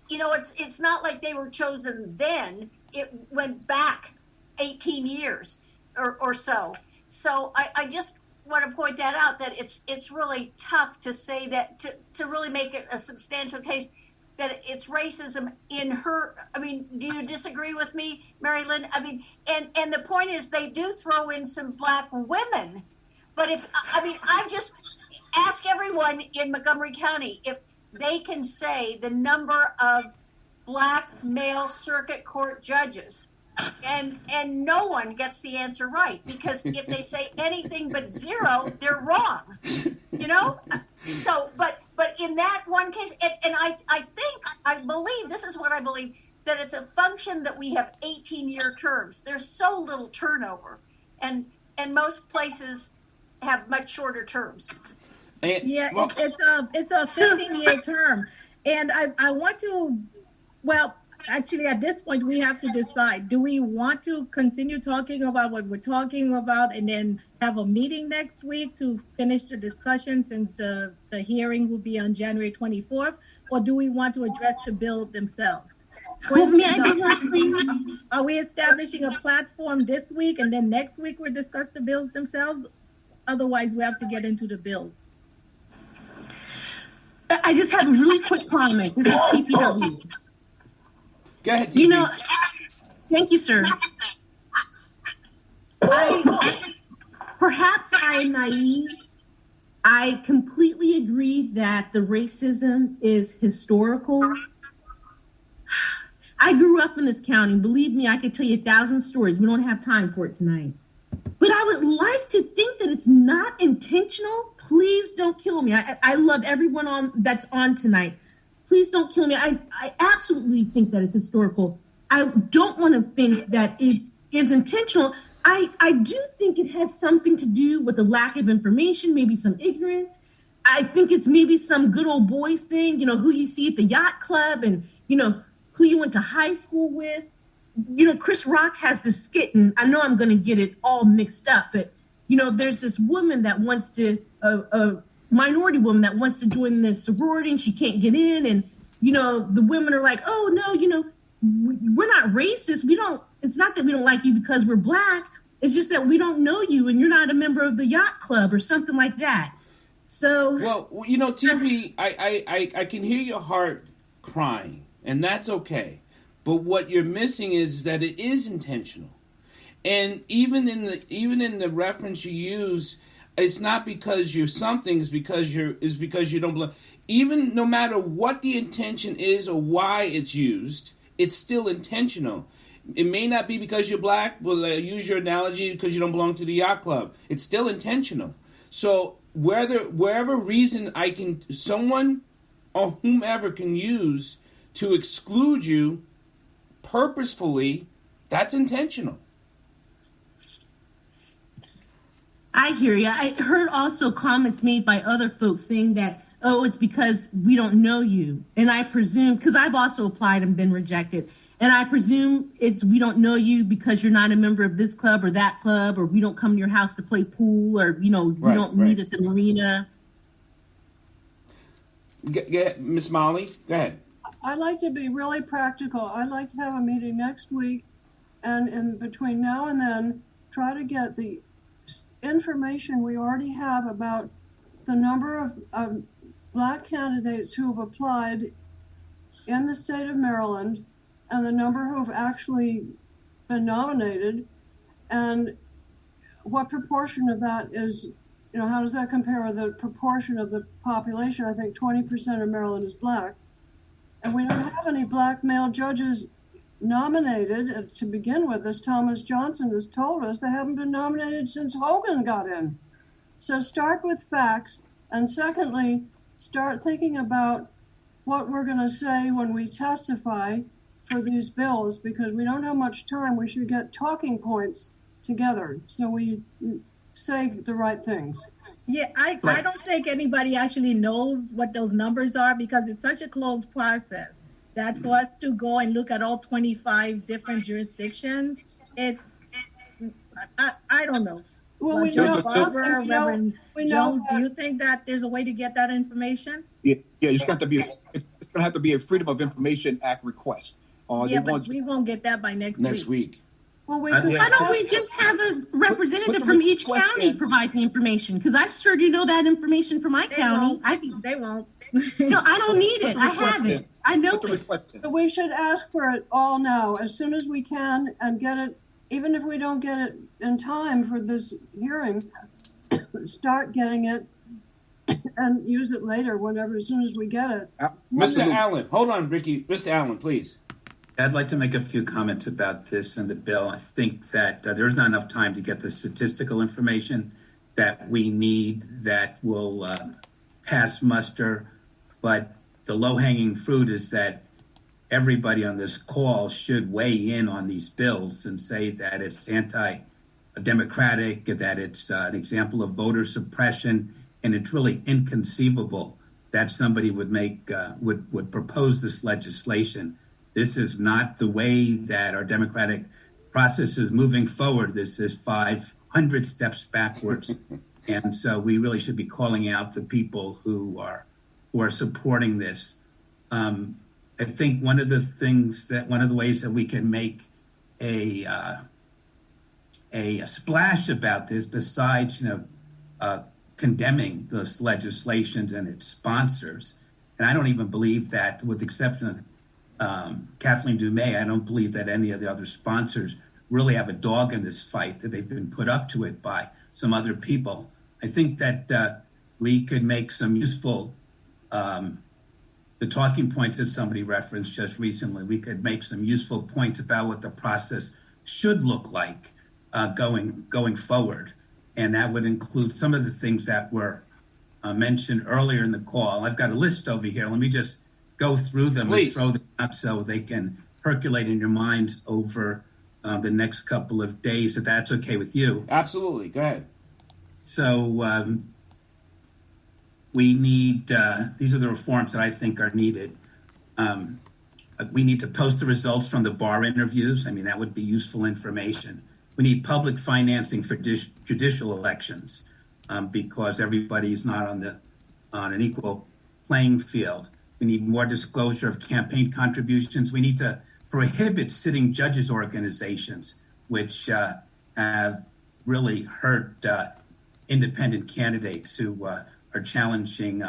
you know, it's not like they were chosen then. It went back 18 years or so. So I just want to point that out, that it's really tough to say that, to really make it a substantial case that it's racism in her. I mean, do you disagree with me, Marylin? I mean, and the point is they do throw in some black women, but I just ask everyone in Montgomery County if they can say the number of black male circuit court judges, and no one gets the answer right, because if they say anything but 0, they're wrong, you know? So, but in that one case, and I believe, this is what I believe, that it's a function that we have 18-year terms. There's so little turnover, and most places have much shorter terms. Yeah, well, it's a 15-year term, and I want to, well, actually at this point we have to decide: do we want to continue talking about what we're talking about and then have a meeting next week to finish the discussion, since the hearing will be on January 24th, or do we want to address the bill themselves? Are we establishing a platform this week and then next week we'll discuss the bills themselves? Otherwise we have to get into the bills. I just have a really quick comment. This is TPW. Go ahead, TP. You know, thank you, sir. Perhaps I'm naive. I completely agree that the racism is historical. I grew up in this county. Believe me, I could tell you 1,000 stories. We don't have time for it tonight. But I would like to think that it's not intentional. Please don't kill me. I love everyone that's on tonight. Please don't kill me. I absolutely think that it's historical. I don't want to think that it is intentional. I do think it has something to do with the lack of information, maybe some ignorance. I think it's maybe some good old boys thing, you know, who you see at the yacht club and, you know, who you went to high school with. You know, Chris Rock has this skit, and I know I'm going to get it all mixed up, but, you know, there's this woman that wants to, a minority woman that wants to join this sorority, and she can't get in. And, you know, the women are like, oh, no, you know, we're not racist. It's not that we don't like you because we're black. It's just that we don't know you and you're not a member of the yacht club or something like that. So. Well, you know, TP, I can hear your heart crying, and that's okay. But what you're missing is that it is intentional. And even in the reference you use, it's not because you're something, it's because you don't belong. Even no matter what the intention is or why it's used, it's still intentional. It may not be because you're black. Well, use your analogy, because you don't belong to the yacht club. It's still intentional. So wherever reason someone or whomever can use to exclude you purposefully, that's intentional. I hear you. I heard also comments made by other folks saying that, oh, it's because we don't know you. And I presume, because I've also applied and been rejected, and I presume it's we don't know you because you're not a member of this club or that club, or we don't come to your house to play pool, or, you know, we don't meet at the marina. Miss Molly, go ahead. I'd like to be really practical. I'd like to have a meeting next week, and in between now and then, try to get the information we already have about the number of Black candidates who have applied in the state of Maryland and the number who have actually been nominated, and what proportion of that is, how does that compare with the proportion of the population? I think 20% of Maryland is Black. And we don't have any Black male judges nominated to begin with, as Thomas Johnson has told us. They haven't been nominated since Hogan got in. So start with facts. And secondly, start thinking about what we're going to say when we testify for these bills, because we don't have much time. We should get talking points together so we say the right things. Yeah, I don't think anybody actually knows what those numbers are, because it's such a closed process that for us to go and look at all 25 different jurisdictions, I don't know. Well, Reverend Jones, do you think that there's a way to get that information? Yeah, it's going to have to be a Freedom of Information Act request. But we won't get that by next week. Well, why don't we just have a representative from each county provide the information? Because I sure do know that information from my county. They won't. No, I don't need it. I have it. I know it. But we should ask for it all now, as soon as we can, and get it, even if we don't get it in time for this hearing, start getting it and use it later, whenever, as soon as we get it. Mr. Allen, hold on, Ricky. Mr. Allen, please. I'd like to make a few comments about this and the bill. I think that there's not enough time to get the statistical information that we need that will pass muster. But the low-hanging fruit is that everybody on this call should weigh in on these bills and say that it's anti-democratic, that it's an example of voter suppression, and it's really inconceivable that somebody would would propose this legislation. This is not the way that our democratic process is moving forward. This is 500 steps backwards. And so we really should be calling out the people who are supporting this. I think one of the ways that we can make a splash about this, besides condemning those legislations and its sponsors, and I don't even believe that, with the exception of Kathleen Dumais, I don't believe that any of the other sponsors really have a dog in this fight, that they've been put up to it by some other people. I think that we could make some useful, the talking points that somebody referenced just recently, we could make some useful points about what the process should look like going forward. And that would include some of the things that were mentioned earlier in the call. I've got a list over here. Let me just go through them. Please. And throw them up so they can percolate in your minds over the next couple of days, if that's okay with you. Absolutely. Go ahead. So we need, these are the reforms that I think are needed. We need to post the results from the bar interviews. I mean, that would be useful information. We need public financing for judicial elections because everybody's not on an equal playing field. We need more disclosure of campaign contributions. We need to prohibit sitting judges organizations, which have really hurt independent candidates who are challenging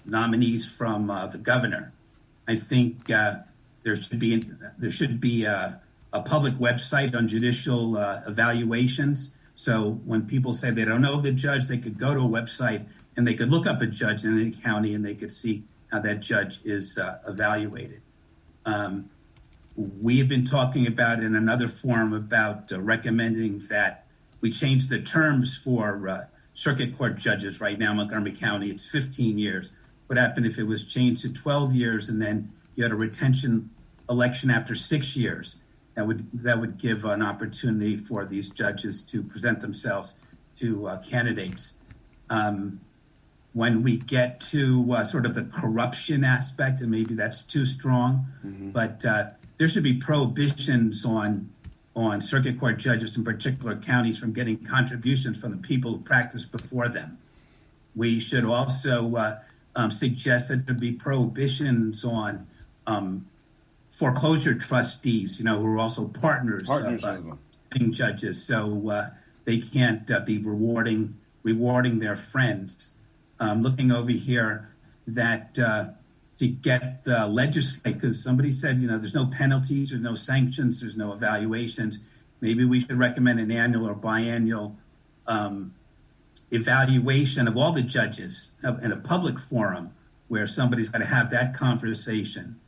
nominees from the governor. I think there should be a public website on judicial evaluations. So when people say they don't know the judge, they could go to a website and they could look up a judge in any county and they could see how that judge is evaluated. We have been talking about in another forum about recommending that we change the terms for circuit court judges. Right now in Montgomery County, it's 15 years. What happened if it was changed to 12 years and then you had a retention election after 6 years? That would give an opportunity for these judges to present themselves to candidates. When we get to sort of the corruption aspect, and maybe that's too strong, but there should be prohibitions on circuit court judges in particular counties from getting contributions from the people who practiced before them. We should also suggest that there be prohibitions on foreclosure trustees, who are also partners of judges. So they can't be rewarding their friends. Looking over here that to get the legislature, because somebody said, there's no penalties, there's no sanctions, there's no evaluations. Maybe we should recommend an annual or biannual evaluation of all the judges in a public forum where somebody's going to have that conversation.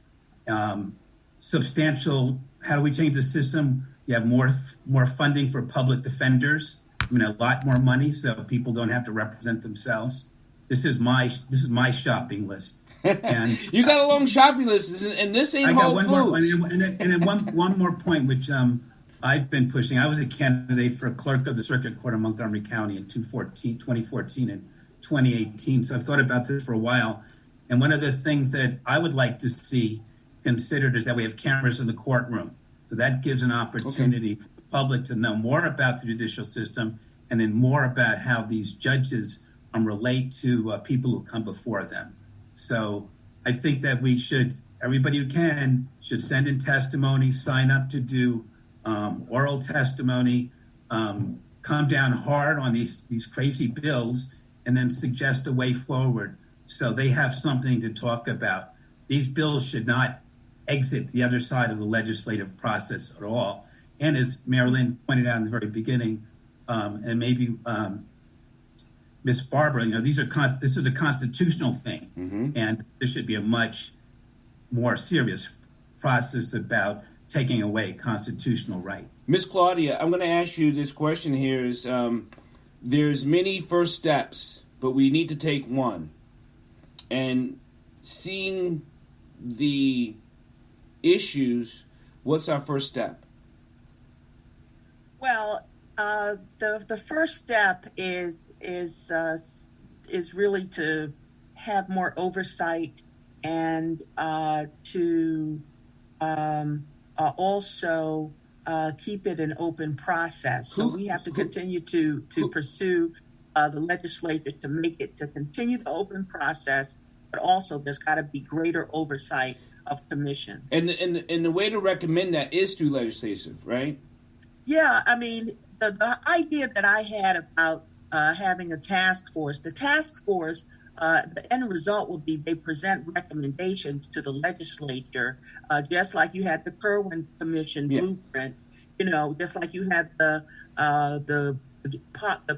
Substantial, how do we change the system? You have more funding for public defenders. A lot more money so people don't have to represent themselves. This is my shopping list. And you got a long shopping list, and this ain't Whole Foods. And one more point, which I've been pushing. I was a candidate for clerk of the Circuit Court of Montgomery County in 2014 and 2018. So I've thought about this for a while. And one of the things that I would like to see considered is that we have cameras in the courtroom. So that gives an opportunity for the public to know more about the judicial system and then more about how these judges relate to people who come before them. So I think that everybody who can should send in testimony, sign up to do oral testimony, come down hard on these crazy bills, and then suggest a way forward so they have something to talk about. These bills should not exit the other side of the legislative process at all. And as Marylin pointed out in the very beginning, and maybe Miss Barbara, this is a constitutional thing, and there should be a much more serious process about taking away constitutional right. Miss Claudia, I'm going to ask you this question here is, there's many first steps, but we need to take one. And seeing the issues, what's our first step? Well, the first step is really to have more oversight and to also keep it an open process. So we have to continue to pursue the legislature to continue the open process, but also there's got to be greater oversight of commissions. And the way to recommend that is through legislative, right? Yeah, I mean, the idea that I had about having a task force, the end result will be they present recommendations to the legislature, just like you had the Kerwin Commission blueprint, just like you had the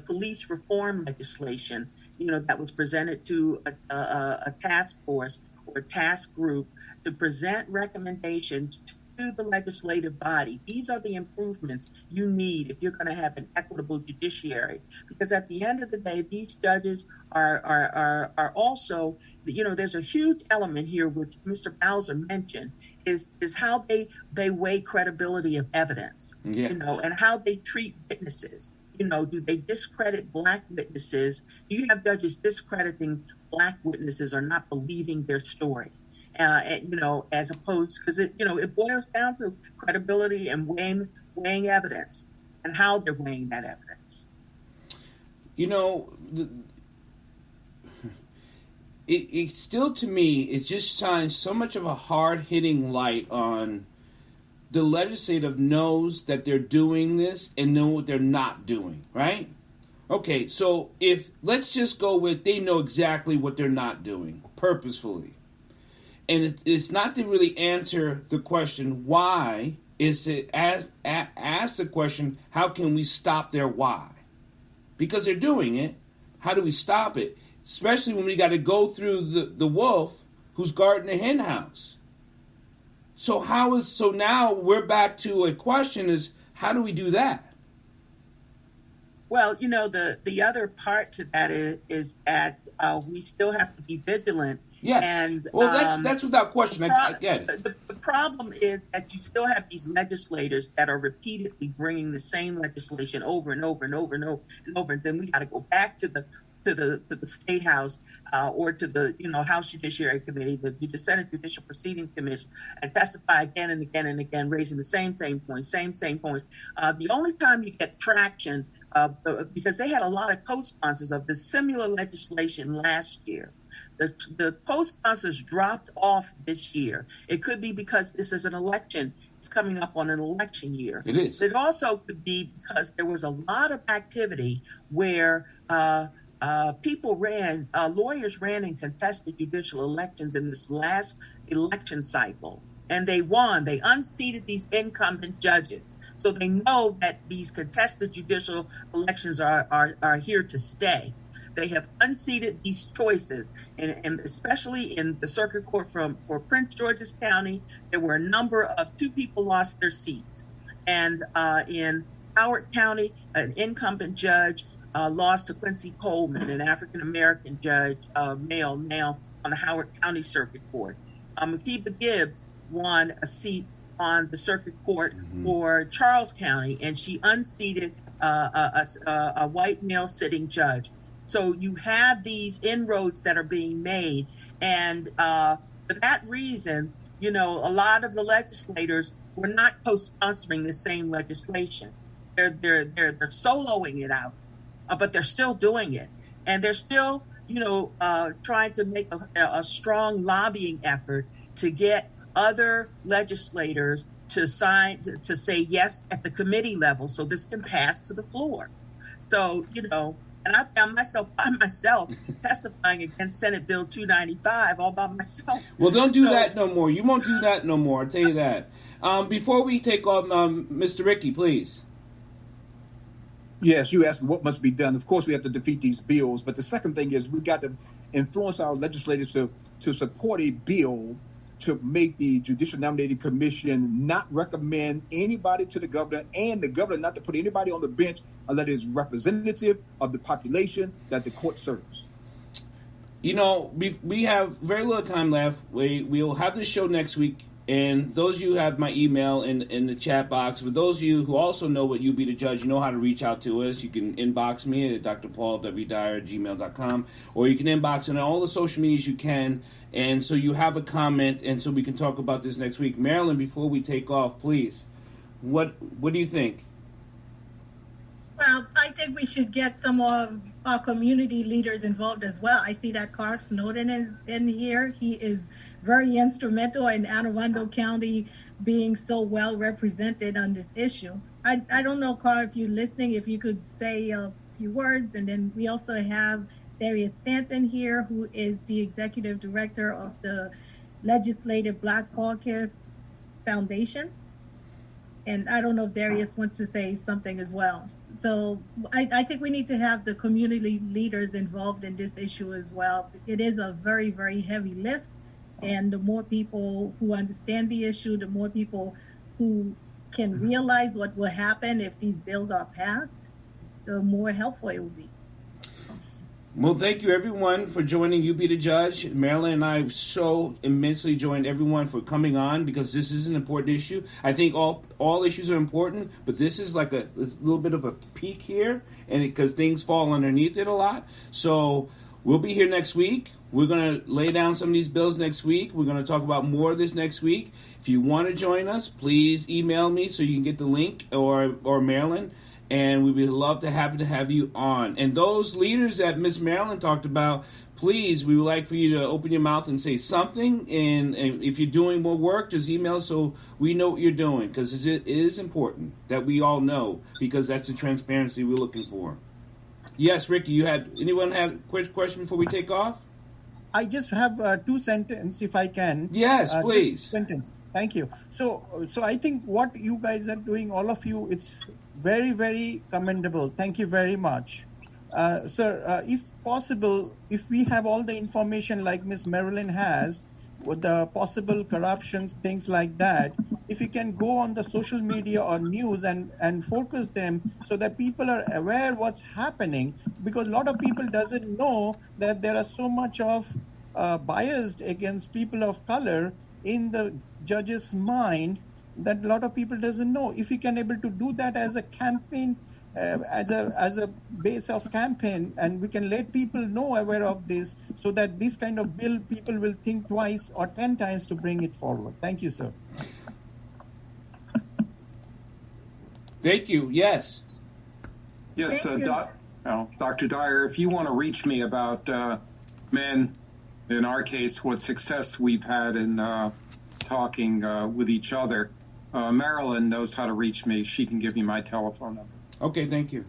police reform legislation, that was presented to a task force or task group to present recommendations to the legislative body. These are the improvements you need if you're going to have an equitable judiciary. Because at the end of the day, these judges are also, there's a huge element here, which Mr. Bowser mentioned, is how they weigh credibility of evidence, and how they treat witnesses. Do they discredit Black witnesses? Do you have judges discrediting Black witnesses or not believing their story? As opposed, because it boils down to credibility and weighing evidence and how they're weighing that evidence. It still, to me, it just shines so much of a hard-hitting light on the legislative knows that they're doing this and know what they're not doing, right? Okay, so let's just go with they know exactly what they're not doing purposefully. And it's not to really answer the question why, it's to ask the question, how can we stop their why? Because they're doing it, how do we stop it? Especially when we got to go through the wolf who's guarding the hen house. So now we're back to a question is, how do we do that? Well, the other part to that is that we still have to be vigilant. Yes. And that's without question. I get it. The problem is that you still have these legislators that are repeatedly bringing the same legislation over and over and over and over and over. And then we got to go back to the State House or to the House Judiciary Committee, the Senate Judicial Proceedings Commission, and testify again and again and again, raising the same points. The only time you get traction, because they had a lot of co-sponsors of this similar legislation last year. The co-sponsors dropped off this year. It could be because this is an election it's coming up on an election year. It is. It also could be because there was a lot of activity where lawyers ran in contested judicial elections in this last election cycle, and they won. They unseated these incumbent judges. So they know that these contested judicial elections are here to stay. They have unseated these choices, and especially in the circuit court for Prince George's County, there were a number of 2 people lost their seats. And in Howard County, an incumbent judge lost to Quincy Coleman, an African-American judge, male now on the Howard County Circuit Court. Makiba Gibbs won a seat on the circuit court for Charles County, and she unseated a white male sitting judge. So you have these inroads that are being made, and for that reason, a lot of the legislators were not co-sponsoring the same legislation. They're soloing it out, but they're still doing it, and they're still trying to make a strong lobbying effort to get other legislators to say yes at the committee level so this can pass to the floor. So, and I found myself by myself testifying against Senate Bill 295 all by myself. Well, don't do that no more. You won't do that no more, I'll tell you that. Before we take off, Mr. Ricky, please. Yes, you asked what must be done. Of course, we have to defeat these bills. But the second thing is we've got to influence our legislators to support a bill to make the Judicial Nominating Commission not recommend anybody to the governor, and the governor not to put anybody on the bench unless it is representative of the population that the court serves. We have very little time left. We'll have this show next week, and those of you who have my email in the chat box. For those of you who also know what You Be the Judge, you know how to reach out to us. You can inbox me at drpaulwdyer@gmail.com, or you can inbox on all the social medias you can. And so you have a comment, and so we can talk about this next week. Marylin, before we take off, please, what do you think? Well, I think we should get some of our community leaders involved as well. I see that Carl Snowden is in here. He is very instrumental in Anne Arundel County being so well represented on this issue. I don't know, Carl, if you're listening, if you could say a few words. And then we also have Darius Stanton here, who is the executive director of the Legislative Black Caucus Foundation. And I don't know if Darius wants to say something as well. So I think we need to have the community leaders involved in this issue as well. It is a very, very heavy lift. And the more people who understand the issue, the more people who can realize what will happen if these bills are passed, the more helpful it will be. Well, thank you, everyone, for joining You Be the Judge. Marylin and I so immensely joined everyone for coming on because this is an important issue. I think all issues are important, but this is like a little bit of a peak here, and because things fall underneath it a lot. So we'll be here next week. We're going to lay down some of these bills next week. We're going to talk about more of this next week. If you want to join us, please email me so you can get the link, or Marylin. And we would love to have you on. And those leaders that Miss Marylin talked about, please, we would like for you to open your mouth and say something. And if you're doing more work, just email us so we know what you're doing. Because it is important that we all know, because that's the transparency we're looking for. Yes, Ricky, anyone had a quick question before we take off? I just have 2 sentences, if I can. Yes, please. Sentence. Thank you. So I think what you guys are doing, all of you, it's very, very commendable. Thank you very much. Sir, if possible, if we have all the information like Ms. Marylin has, with the possible corruptions, things like that, if you can go on the social media or news and focus them so that people are aware what's happening, because a lot of people doesn't know that there are so much of biased against people of color in the judge's mind that a lot of people doesn't know. If we can able to do that as a campaign, as a base of campaign, and we can let people know aware of this, so that this kind of bill, people will think twice or 10 times to bring it forward. Thank you, sir. Thank you. Yes. Yes, Dr. Dyer, if you want to reach me about men, in our case, what success we've had in talking with each other, Marylin knows how to reach me. She can give you my telephone number. Okay, thank you.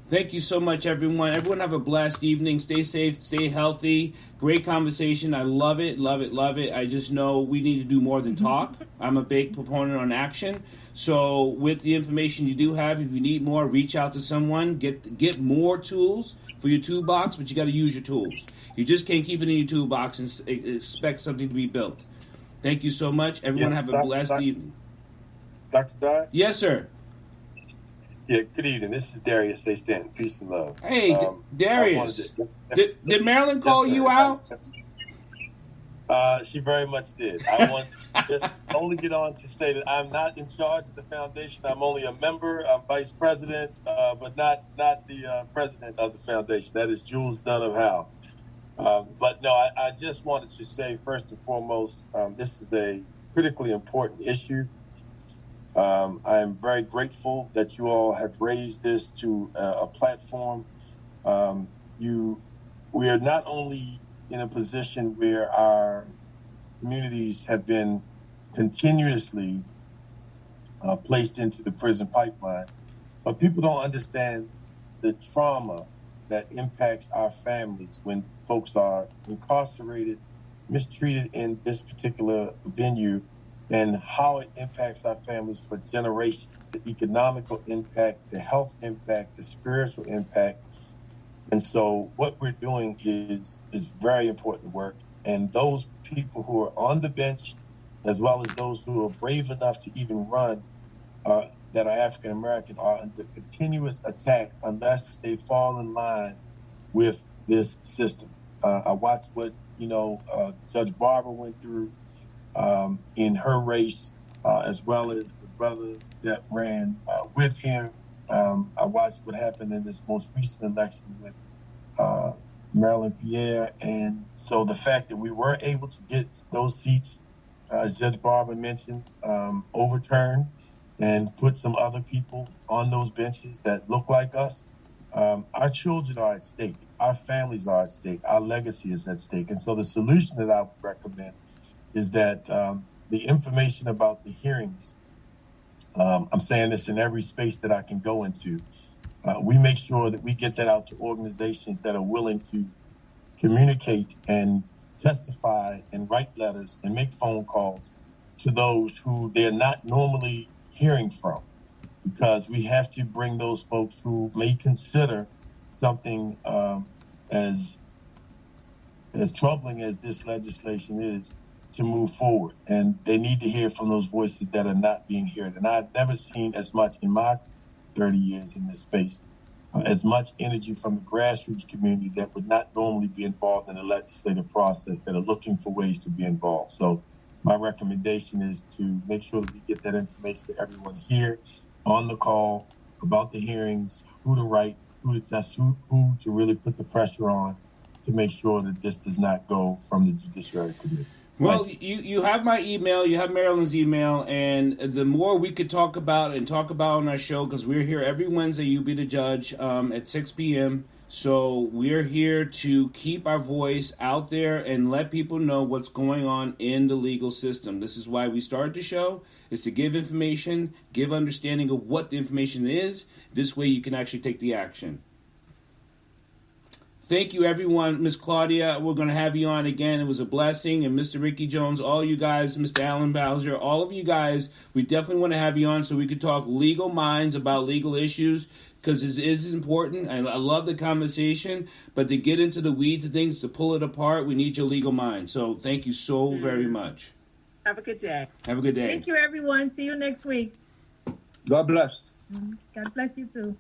Thank you so much, everyone. Everyone have a blessed evening. Stay safe, stay healthy. Great conversation. I love it, love it, love it. I just know we need to do more than talk. I'm a big proponent on action. So with the information you do have, if you need more, reach out to someone. Get more tools for your toolbox, but you got to use your tools. You just can't keep it in your toolbox and expect something to be built. Thank you so much. Everyone have a blessed evening. Dr. Dyer? Yes, sir. Yeah, good evening. This is Darius A. Stanton. Peace and love. Hey, Darius. Did Marylin call you out? She very much did. I want to just only get on to say that I'm not in charge of the foundation. I'm only a member. I'm vice president, but not the president of the foundation. That is Jules Dunn of Howe. But no, I just wanted to say, first and foremost, this is a critically important issue. I am very grateful that you all have raised this to a platform. We are not only in a position where our communities have been continuously placed into the prison pipeline, but people don't understand the trauma that impacts our families when folks are incarcerated, mistreated in this particular venue, and how it impacts our families for generations, the economical impact, the health impact, the spiritual impact. And so what we're doing is very important work. And those people who are on the bench, as well as those who are brave enough to even run, that are African American, are under continuous attack unless they fall in line with this system. I watched what Judge Barber went through in her race, as well as the brother that ran with him. I watched what happened in this most recent election with Marylin Pierre. And so the fact that we were able to get those seats, as Judge Barber mentioned, overturned and put some other people on those benches that look like us, our children are at stake. Our families are at stake. Our legacy is at stake. And so the solution that I would recommend is that the information about the hearings, I'm saying this in every space that I can go into, we make sure that we get that out to organizations that are willing to communicate and testify and write letters and make phone calls to those who they're not normally hearing from, because we have to bring those folks who may consider something as troubling as this legislation is to move forward. And they need to hear from those voices that are not being heard. And I've never seen as much in my 30 years in this space, as much energy from the grassroots community that would not normally be involved in the legislative process, that are looking for ways to be involved. So my recommendation is to make sure that we get that information to everyone here on the call about the hearings, who to write, who to test, who to really put the pressure on to make sure that this does not go from the Judiciary Committee. Well, you have my email, you have Marylin's email, and the more we could talk about on our show, because we're here every Wednesday, You Be the Judge, at 6 p.m., so we're here to keep our voice out there and let people know what's going on in the legal system. This is why we started the show, is to give information, give understanding of what the information is. This way you can actually take the action. Thank you, everyone. Miss Claudia, we're going to have you on again. It was a blessing. And Mr. Ricky Jones, all you guys, Mr. Alan Bowser, all of you guys, we definitely want to have you on so we could talk legal minds about legal issues, because this is important. I love the conversation, but to get into the weeds of things, to pull it apart, we need your legal mind. So thank you so very much. Have a good day. Have a good day. Thank you, everyone. See you next week. God bless. God bless you, too.